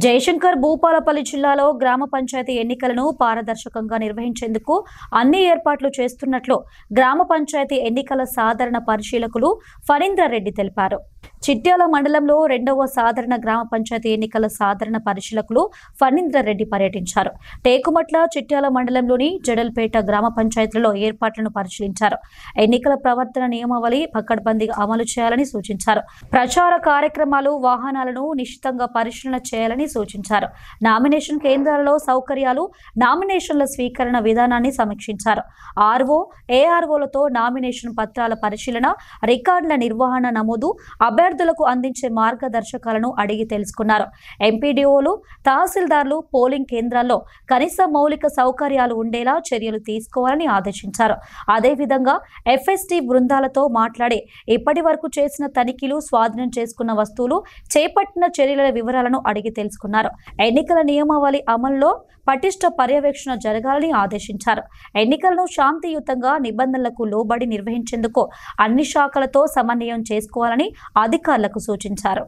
జయశంకర్ భూపాలపల్లి జిల్లాలో గ్రామ పంచాయతీ ఎన్నికలను పారదర్శకంగా నిర్వహించేందుకు అన్ని ఏర్పాట్లు చేస్తున్నట్లు గ్రామ పంచాయతీ ఎన్నికల సాధారణ పరిశీలకులు ఫణీంద్రరెడ్డి తెలిపారు. చిట్యాల మండలంలో రెండవ సాధారణ గ్రామ పంచాయతీ ఎన్నికల సాధారణ పరిశీలకులు ఫణీంద్రరెడ్డి పర్యటించారు. టేకుమట్ల చిట్యాల మండలంలోని జడల్పేట గ్రామ పంచాయతీలో ఏర్పాట్లను పరిశీలించారు. ఎన్నికల ప్రవర్తన నియమావళి పకడ్బందీగా అమలు చేయాలని సూచించారు. ప్రచార కార్యక్రమాలు, వాహనాలను నిశితంగా పరిశీలన చేయాలని సూచించారు. నామినేషన్ కేంద్రాలలో సౌకర్యాలు, నామినేషన్ల స్వీకరణ విధానాన్ని సమీక్షించారు. ఆర్ఓ, ఏఆర్ఓలతో నామినేషన్ పత్రాల పరిశీలన, రికార్డుల నిర్వహణ, నమోదు, అభ్యర్థులకు అందించే మార్గదర్శకాలను అడిగి తెలుసుకున్నారు. ఎంపీడీఓలు, తహసీల్దార్లు పోలింగ్ కేంద్రాల్లో కనీస మౌలిక సౌకర్యాలు ఉండేలా చర్యలు తీసుకోవాలని ఆదేశించారు. అదేవిధంగా ఎఫ్ఎస్టీ బృందాలతో మాట్లాడి ఇప్పటి వరకు చేసిన తనిఖీలు, స్వాధీనం చేసుకున్న వస్తువులు, చేపట్టిన చర్యల వివరాలను అడిగి తెలుసుకున్నారు. ఎన్నికల నియమావళి అమలులో పటిష్ట పర్యవేక్షణ జరగాలని ఆదేశించారు. ఎన్నికలను శాంతియుతంగా, నిబంధనలకు లోబడి నిర్వహించేందుకు అన్ని శాఖలతో సమన్వయం చేసుకోవాలని అధికారులకు సూచించారు.